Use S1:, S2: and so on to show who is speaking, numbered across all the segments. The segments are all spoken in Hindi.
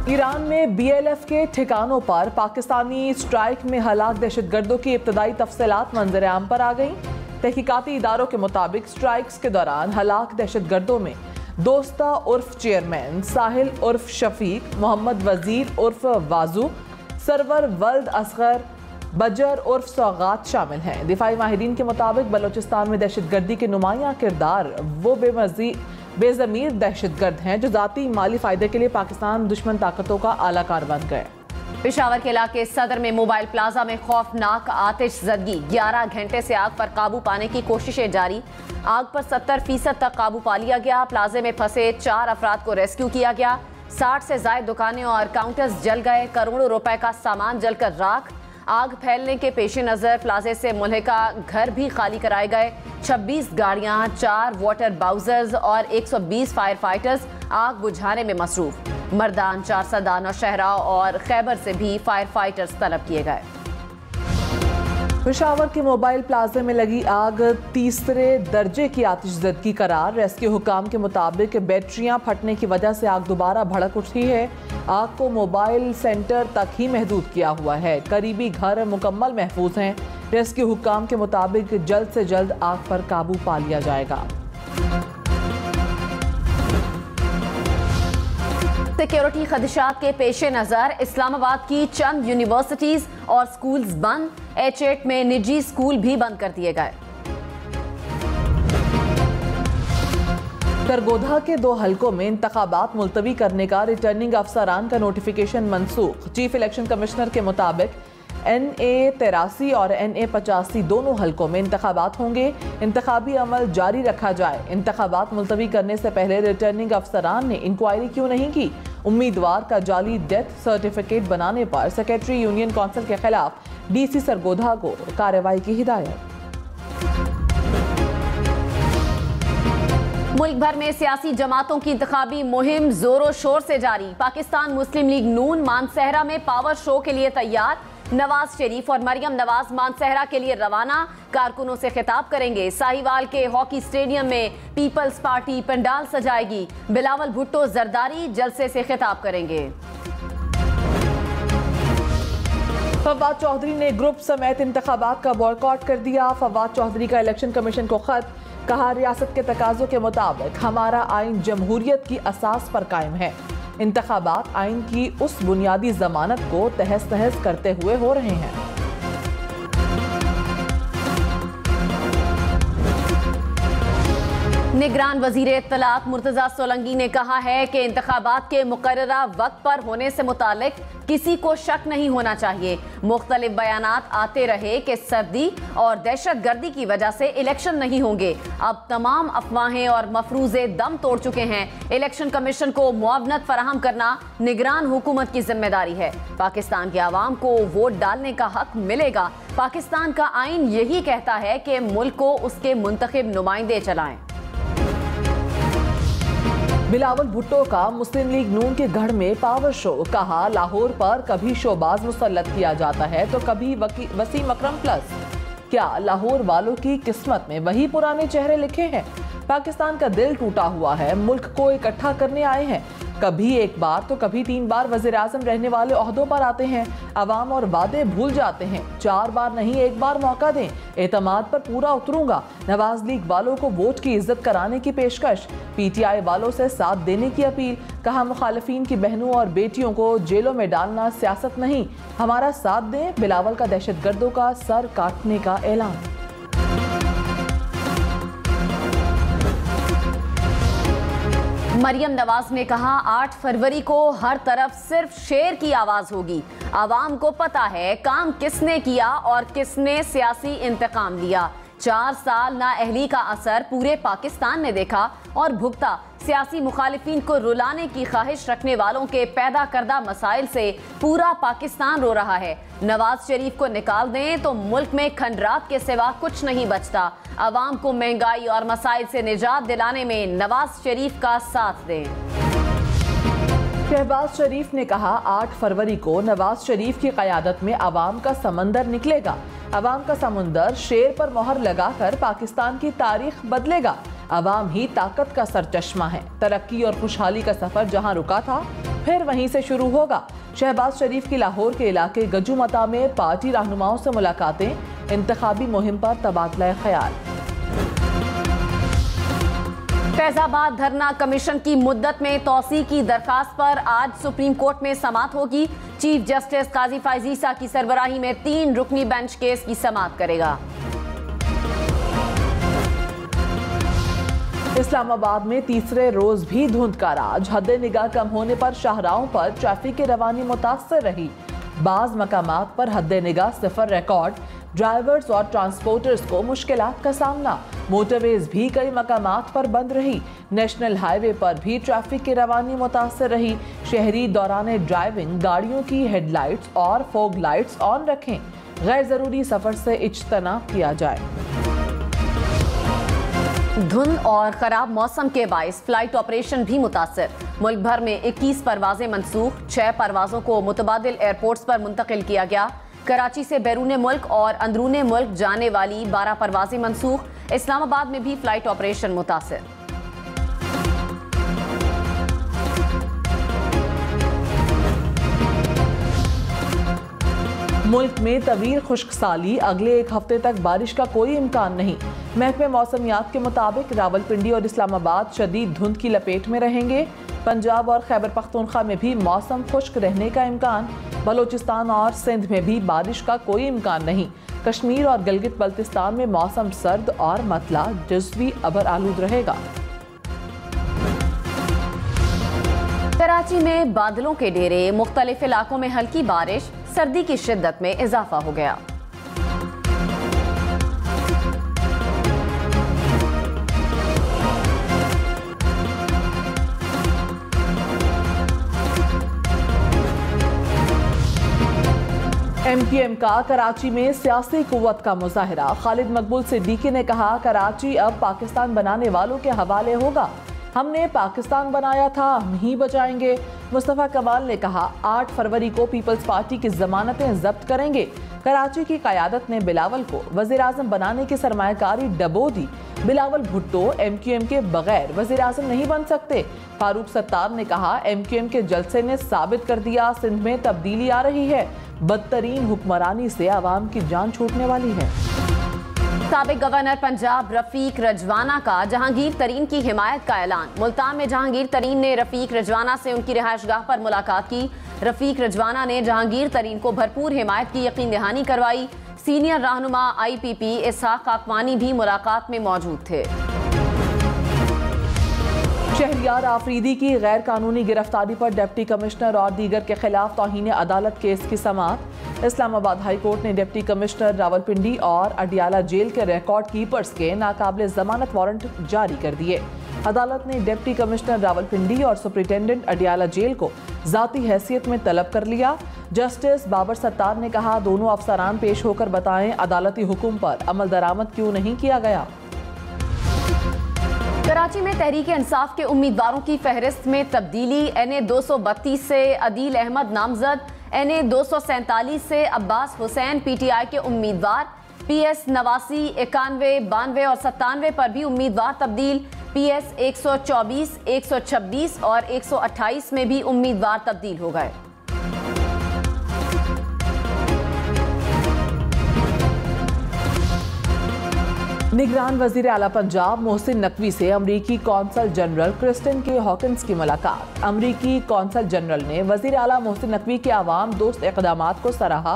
S1: ईरान में BLF के ठिकानों पर पाकिस्तानी स्ट्राइक में हलाक दहशतगर्दों की इब्तदाई तफसीलात मंजर आम पर आ गईं। तहकीकाती इदारों के मुताबिक स्ट्राइक्स के दौरान हलाक दहशतगर्दों में दोस्ता उर्फ चेयरमैन, साहिल उर्फ शफीक, मोहम्मद वजीर उर्फ वाजू, सरवर वल्द असगर, बजर उर्फ सौगात शामिल हैं। दिफाई माहिरीन के मुताबिक बलोचिस्तान में दहशतगर्दी के नुमाया किरदार वो बेज़मीर दहशतगर्द हैं जो जाती माली फायदे के लिए पाकिस्तान दुश्मन ताकतों का आलाकार बन गए।
S2: पेशावर के इलाके सदर में मोबाइल प्लाजा में खौफनाक आतिश जदगी, 11 घंटे से आग पर काबू पाने की कोशिशें जारी। आग पर 70% तक काबू पा लिया गया। प्लाजे में फंसे 4 अफराद को रेस्क्यू किया गया। 60 से ज्यादा दुकानें और काउंटर्स जल गए। करोड़ों रुपए का सामान जलकर राख। आग फैलने के पेश नज़र प्लाजे से मुल्हिका घर भी खाली कराए गए। 26 गाड़ियां, 4 वाटर बाउजर्स और 120 फायर फाइटर्स आग बुझाने में मसरूफ। मर्दान, 4 सदा, नौशहरा और खैबर से भी फायर फाइटर्स तलब किए गए।
S1: पेशावर के मोबाइल प्लाजा में लगी आग तीसरे दर्जे की आतिशज़दगी करार। रेस्क्यू हुकाम के मुताबिक बैटरियां फटने की वजह से आग दोबारा भड़क उठी है। आग को मोबाइल सेंटर तक ही महदूद किया हुआ है। करीबी घर मुकम्मल महफूज हैं। रेस्क्यू हुकाम के मुताबिक जल्द से जल्द आग पर काबू पा लिया जाएगा।
S2: सिक्योरिटी खदशात के पेश नज़र इस्लामाबाद की चंद यूनिवर्सिटीज और स्कूल्स बंद। H8 में निजी स्कूल भी बंद कर दिए गए।
S1: सरगोधा के 2 हलकों में इंतखाबात मुलतवी करने का रिटर्निंग अफसरान का नोटिफिकेशन मनसूख। चीफ इलेक्शन कमिश्नर के मुताबिक NA 83 और NA 85 दोनों हलकों में इंतखाबात होंगे। इंतखाबी अमल जारी रखा जाए। इंतखाबात मुलतवी करने से पहले रिटर्निंग अफसरान ने इंक्वायरी क्यों नहीं की? उम्मीदवार का जाली डेथ सर्टिफिकेट बनाने पर सेक्रेटरी यूनियन काउंसिल के खिलाफ DC सरगोधा को कार्रवाई की हिदायत।
S2: मुल्क भर में सियासी जमातों की इंतखाबी मुहिम जोरों शोर से जारी। पाकिस्तान मुस्लिम लीग नून मानसहरा में पावर शो के लिए तैयार। नवाज शरीफ और मरियम नवाज मानसहरा के लिए रवाना। कारकुनों से खिताब करेंगे। साहिवाल के हॉकी स्टेडियम में पीपल्स पार्टी पंडाल सजाएगी। बिलावल भुट्टो जरदारी जलसे से खिताब करेंगे।
S1: फवाद चौधरी ने ग्रुप समेत इंतखाबात का बॉयकॉट कर दिया। फवाद चौधरी का इलेक्शन कमीशन को खत, कहा रियासत के तकाजों के मुताबिक हमारा आइन जमहूरियत की असास पर कायम है। इंतखाबात आइन की उस बुनियादी जमानत को तहस नहस करते हुए हो रहे हैं।
S2: निगरान वजीर इत्तलात मुर्तजा सोलंकी ने कहा है कि इंतखाबात के मुकर्ररा वक्त पर होने से मुतालिक किसी को शक नहीं होना चाहिए। मुख्तलिफ बयानात आते रहे कि सर्दी और दहशत गर्दी की वजह से इलेक्शन नहीं होंगे। अब तमाम अफवाहें और मफरूजे दम तोड़ चुके हैं। इलेक्शन कमीशन को मुआवनत फराहम करना निगरान हुकूमत की जिम्मेदारी है। पाकिस्तान के आवाम को वोट डालने का हक मिलेगा। पाकिस्तान का आइन यही कहता है कि मुल्क को उसके मुंतखब नुमाइंदे चलाएं।
S1: बिलावल भुट्टो का मुस्लिम लीग नून के गढ़ में पावर शो, कहा लाहौर पर कभी शोबाज मुसल्लत किया जाता है तो कभी वसीम अकरम प्लस। क्या लाहौर वालों की किस्मत में वही पुराने चेहरे लिखे हैं? पाकिस्तान का दिल टूटा हुआ है। मुल्क को इकट्ठा करने आए हैं। कभी एक बार तो कभी 3 बार वज़ीर आज़म रहने वाले ओहदों पर आते हैं। अवाम और वादे भूल जाते हैं। 4 बार नहीं 1 बार मौका दें। एतमाद पर पूरा उतरूंगा। नवाज लीग वालों को वोट की इज्जत कराने की पेशकश। PTI वालों से साथ देने की अपील। कहा मुखालिफिन की बहनों और बेटियों को जेलों में डालना सियासत नहीं, हमारा साथ दें। बिलावल का दहशतगर्दों का सर काटने का ऐलान।
S2: मरियम नवाज ने कहा 8 फरवरी को हर तरफ सिर्फ शेर की आवाज होगी। आवाम को पता है काम किसने किया और किसने सियासी इंतकाम लिया। 4 साल नाअहली का असर पूरे पाकिस्तान ने देखा और भुगता। सियासी मुखालिफिन को रुलाने की ख्वाहिश रखने वालों के पैदा करदा मसाइल से पूरा पाकिस्तान रो रहा है। नवाज शरीफ को निकाल दें तो मुल्क में खंडरात के सिवा कुछ नहीं बचता। अवाम को महंगाई और मसाइल से निजात दिलाने में नवाज शरीफ का साथ दें।
S1: शहबाज शरीफ ने कहा 8 फरवरी को नवाज शरीफ की क़यादत में अवाम का समंदर निकलेगा। अवाम का समुंदर शेर पर मोहर लगाकर पाकिस्तान की तारीख बदलेगा। अवाम ही ताकत का सरचश्मा है। तरक्की और खुशहाली का सफर जहां रुका था फिर वहीं से शुरू होगा। शहबाज शरीफ की लाहौर के इलाके गजुमता में पार्टी रहनुमाओं से मुलाकातें, इंतखाबी मुहिम पर तबादला ख्याल।
S2: फैजाबाद धरना कमीशन की मुद्दत में तौसी की दरखास्त पर आज सुप्रीम कोर्ट में समाअत होगी। चीफ जस्टिस काजी फैज ईसा की सरबराही में 3 रुकनी बेंच केस की समाअत करेगा।
S1: इस्लामाबाद में तीसरे रोज भी धुंध का राज। हद निगाह कम होने पर शाहराहों पर ट्रैफिक की रवानी मुतासर रही। बाज मकामात पर हद निगाह 0 रिकॉर्ड। ड्राइवर्स और ट्रांसपोर्टर्स को मुश्किलात का सामना। मोटरवेज भी कई मकामात पर बंद रही। नेशनल हाईवे पर भी ट्रैफिक की रवानी मुतासर रही। शहरी दौरान ड्राइविंग गाड़ियों की हेडलाइट्स और फोग लाइट्स ऑन रखें। गैर जरूरी सफर से इज्तनाब किया जाए।
S2: धुंध और खराब मौसम के बाइस फ्लाइट ऑपरेशन भी मुतासर। मुल्क भर में 21 परवाजें मनसूख, 6 परवाजों को मुतबादिल एयरपोर्ट्स पर मुंतकिल किया गया। कराची से बैरून मुल्क और अंदरूने मुल्क जाने वाली 12 परवाजें मनसूख। इस्लामाबाद में भी फ्लाइट ऑपरेशन मुतासर।
S1: मुल्क में तवील खुश्क साली, अगले 1 हफ्ते तक बारिश का कोई इम्कान नहीं। महकमे मौसमियात के मुताबिक रावलपिंडी और इस्लामाबाद शदीद धुंध की लपेट में रहेंगे। पंजाब और खैबर पख्तूनख्वा में भी मौसम खुश्क रहने का इम्कान। बलोचिस्तान और सिंध में भी बारिश का कोई इम्कान नहीं। कश्मीर और गिलगित बल्तिस्तान में मौसम सर्द और मतला जज़वी अबर आलूद रहेगा।
S2: कराची में बादलों के डेरे, मुख्तलिफ इलाकों में हल्की बारिश, सर्दी की शिद्दत में इजाफा हो गया।
S1: MQM का कराची में सियासी कुव्वत का मुजाहरा। खालिद मकबूल सिद्दीकी ने कहा, कराची अब पाकिस्तान बनाने वालों के हवाले होगा। हमने पाकिस्तान बनाया था, हम ही बचाएंगे। मुस्तफा कमाल ने कहा, 8 फरवरी को पीपल्स पार्टी की जमानतें जब्त करेंगे। कराची की क़यादत ने बिलावल को वज़ीर आज़म बनाने की सरमायाकारी डबो दी। बिलावल भुट्टो MQM के बगैर वज़ीर आज़म नहीं बन सकते। फारूक सत्तार ने कहा, MQM के जलसे ने साबित कर दिया सिंध में तब्दीली आ रही है। बदतरीन हुक्मरानी से आवाम की जान छूटने वाली है।
S2: साबिक गवर्नर पंजाब रफीक रजवाना का जहांगीर तरीन की हिमायत का ऐलान। मुल्तान में जहांगीर तरीन ने रफीक रजवाना से उनकी रिहाइशगाह पर मुलाकात की। रफीक रजवाना ने जहांगीर तरीन को भरपूर हिमायत की यकीन दहानी करवाई। सीनियर रहनुमा IPP इसहाक काकवानी भी मुलाकात में मौजूद थे।
S1: शहरियार आफरीदी की गैर कानूनी गिरफ्तारी पर डिप्टी कमिश्नर और दीगर के खिलाफ तौहीन अदालत केस की समाअत। इस्लामाबाद हाई कोर्ट ने डिप्टी कमिश्नर रावलपिंडी और अडियाला जेल के रिकॉर्ड कीपर्स के नाकाबिल जमानत वारंट जारी कर दिए। अदालत ने डिप्टी कमिश्नर रावलपिंडी और सुपरिटेंडेंट अडियाला जेल को जाती हैसियत में तलब कर लिया। जस्टिस बाबर सत्तार ने कहा, दोनों अफसरान पेश होकर बताएं अदालती हुक्म पर अमल दरामद क्यों नहीं किया गया।
S2: कराची में तहरीक इंसाफ के उम्मीदवारों की फहरिस्त में तब्दीली। NA 232 से अदील अहमद नामजद, NA 247 से अब्बास हुसैन PTI के उम्मीदवार। PS 89, 91, 92 और 97 पर भी उम्मीदवार तब्दील। PS 124, 126 और 128 में भी उम्मीदवार तब्दील हो गए।
S1: निगरान वजीर आला पंजाब मोहसिन नकवी से अमरीकी कौंसल जनरल क्रिस्टिन के हॉकिंस की मुलाकात। अमरीकी कौंसल जनरल ने वजीर आला मोहसिन नकवी के आवाम दोस्त इक़दामात को सराहा।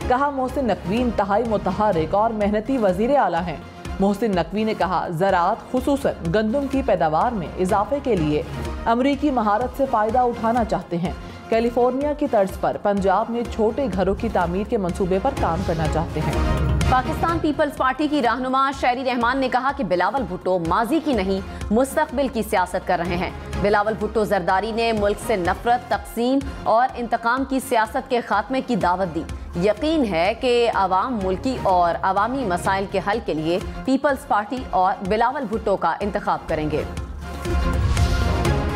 S1: कहा, मोहसिन नकवी इंतहाई मुतहर्रिक और मेहनती वजीर आला हैं। मोहसिन नकवी ने कहा, ज़राअत खुसूसन गंदम की पैदावार में इजाफे के लिए अमरीकी महारत से फ़ायदा उठाना चाहते हैं। कैलिफोर्निया की तर्ज पर पंजाब में छोटे घरों की तामीर के मंसूबे पर काम करना चाहते हैं।
S2: पाकिस्तान पीपल्स पार्टी की रहनुमा शहरी रहमान ने कहा कि बिलावल भुट्टो माजी की नहीं मुस्तकबिल की सियासत कर रहे हैं। बिलावल भुट्टो जरदारी ने मुल्क से नफरत, तकसीम और इंतकाम की सियासत के खात्मे की दावत दी। यकीन है कि आवाम मुल्की और अवामी मसाइल के हल के लिए पीपल्स पार्टी और बिलावल भुट्टो का इंतखाब करेंगे।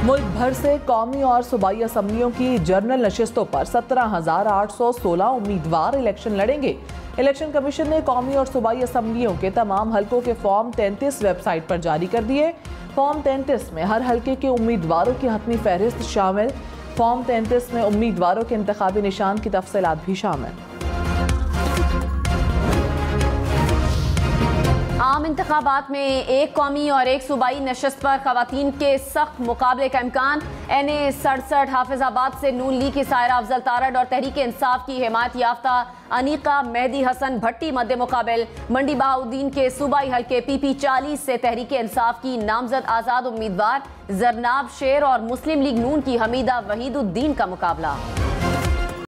S1: मुल्क भर से कौमी और सूबाई असम्बलियों की जर्नल नशिस्तों पर 17,816 उम्मीदवार इलेक्शन लड़ेंगे। इलेक्शन कमीशन ने कौमी और सूबाई असम्बलियों के तमाम हलकों के फॉर्म 33 वेबसाइट पर जारी कर दिए। फॉर्म 33 में हर हलके के उम्मीदवारों की हतमी फहरिस्त शामिल। फॉर्म 33 में उम्मीदवारों के इंतखाबी निशान की तफसीलात भी शामिल।
S2: आम इंतखाबात में एक कौमी और एक सूबाई नशस्त पर खवातीन के सख्त मुकाबले का इम्कान। NA 67 हाफिजाबाद से नून लीग की सायरा अफजल तारड़ और तहरीक इंसाफ की हिमायत याफ्ता अनीका मेहदी हसन भट्टी मद्दे मुकाबिल। मंडी बहाउद्दीन के सूबाई हल्के PP 40 से तहरीक इंसाफ की नामजद आज़ाद उम्मीदवार जरनाब शेर और मुस्लिम लीग नून की हमीदा वहीदुद्दीन का मुकाबला।